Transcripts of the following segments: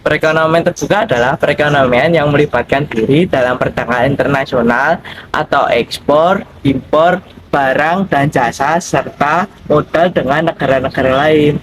Perekonomian terbuka adalah perekonomian yang melibatkan diri dalam perdagangan internasional atau ekspor, impor, barang dan jasa serta modal dengan negara-negara lain.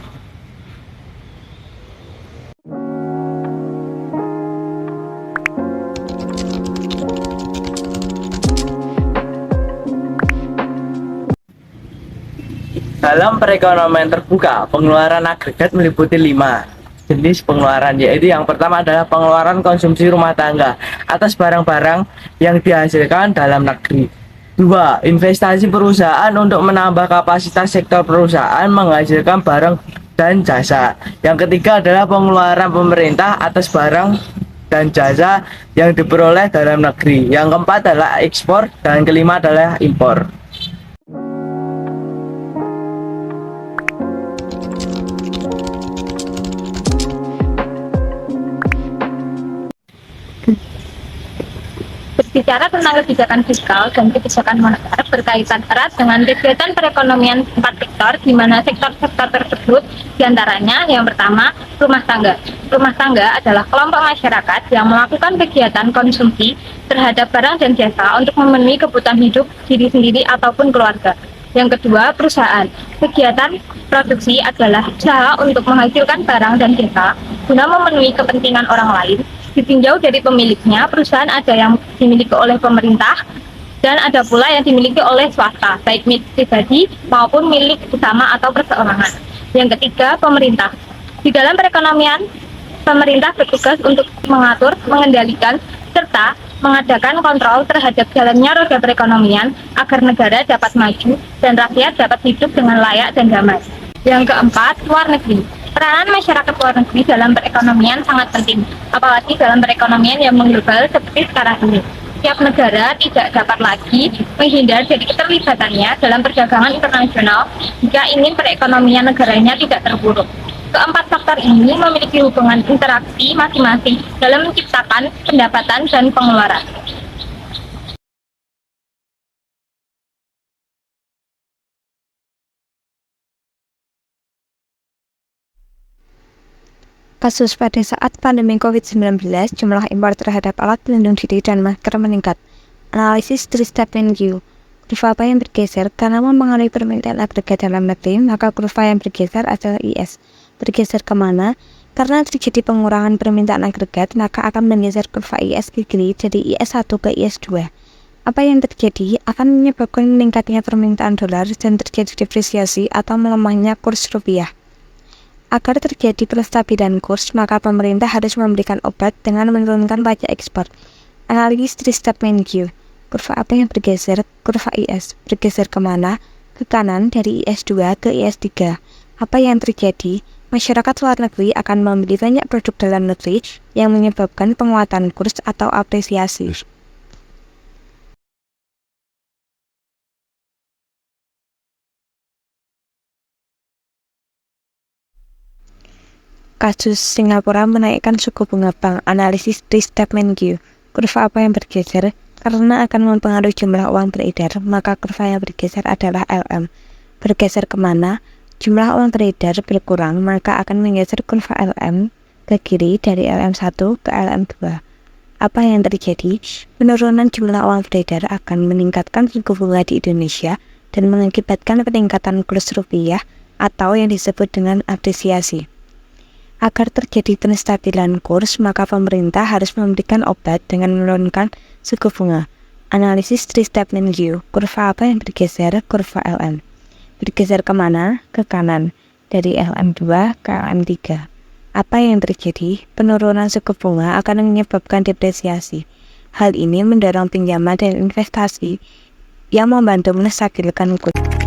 Dalam perekonomian terbuka, pengeluaran agregat meliputi 5 jenis pengeluaran, yaitu yang pertama adalah pengeluaran konsumsi rumah tangga atas barang-barang yang dihasilkan dalam negeri. 2. Investasi perusahaan untuk menambah kapasitas sektor perusahaan menghasilkan barang dan jasa. Yang ketiga adalah pengeluaran pemerintah atas barang dan jasa yang diperoleh dalam negeri. Yang keempat adalah ekspor dan kelima adalah impor. Berbicara tentang kebijakan fiskal dan kebijakan moneter berkaitan erat dengan kegiatan perekonomian 4 sektor, di mana sektor-sektor tersebut diantaranya yang pertama, rumah tangga. Rumah tangga adalah kelompok masyarakat yang melakukan kegiatan konsumsi terhadap barang dan jasa untuk memenuhi kebutuhan hidup diri sendiri ataupun keluarga. Yang kedua, perusahaan. Kegiatan produksi adalah usaha untuk menghasilkan barang dan jasa guna memenuhi kepentingan orang lain. Ditinjau dari pemiliknya, perusahaan ada yang dimiliki oleh pemerintah dan ada pula yang dimiliki oleh swasta, baik milik pribadi maupun milik bersama atau perseorangan. Yang ketiga, pemerintah. Di dalam perekonomian, pemerintah bertugas untuk mengatur, mengendalikan, serta mengadakan kontrol terhadap jalannya roda perekonomian agar negara dapat maju dan rakyat dapat hidup dengan layak dan damai. Yang keempat, luar negeri. Peranan masyarakat luar negeri dalam perekonomian sangat penting, apalagi dalam perekonomian yang mengglobal seperti sekarang ini. Tiap negara tidak dapat lagi menghindar dari keterlibatannya dalam perdagangan internasional jika ingin perekonomian negaranya tidak terpuruk. Keempat faktor ini memiliki hubungan interaksi masing-masing dalam menciptakan pendapatan dan pengeluaran. Kasus pada saat pandemi COVID-19, jumlah impor terhadap alat pelindung diri dan masker meningkat. Analisis 3-step view. Kurva apa yang bergeser karena mempengaruhi permintaan agregat dalam negeri, maka kurva yang bergeser adalah IS. Bergeser kemana? Karena terjadi pengurangan permintaan agregat, maka akan menggeser kurva IS ke kiri dari IS1 ke IS2. Apa yang terjadi akan menyebabkan meningkatnya permintaan dolar dan terjadi depresiasi atau melemahnya kurs rupiah. Agar terjadi kestabilan kurs, maka pemerintah harus memberikan obat dengan menurunkan pajak ekspor. Analisis 3-step view. Kurva apa yang bergeser? Kurva IS. Bergeser kemana? Ke kanan dari IS2 ke IS3. Apa yang terjadi? Masyarakat luar negeri akan membeli banyak produk dalam negeri yang menyebabkan penguatan kurs atau apresiasi. Kasus Singapura menaikkan suku bunga bank. Analisis 3-step view. Kurva apa yang bergeser? Karena akan mempengaruhi jumlah uang beredar, maka kurva yang bergeser adalah LM. Bergeser kemana? Jumlah uang beredar berkurang, maka akan menggeser kurva LM ke kiri dari LM1 ke LM2. Apa yang terjadi? Penurunan jumlah uang beredar akan meningkatkan suku bunga di Indonesia dan mengakibatkan peningkatan kurs rupiah atau yang disebut dengan apresiasi. Agar terjadi penstabilan kurs, maka pemerintah harus memberikan obat dengan menurunkan suku bunga. Analisis 3-step view. Kurva apa yang bergeser? Kurva LM. Bergeser kemana? Ke kanan, dari LM2 ke LM3. Apa yang terjadi? Penurunan suku bunga akan menyebabkan depresiasi. Hal ini mendorong pinjaman dan investasi yang membantu menstabilkan kurs.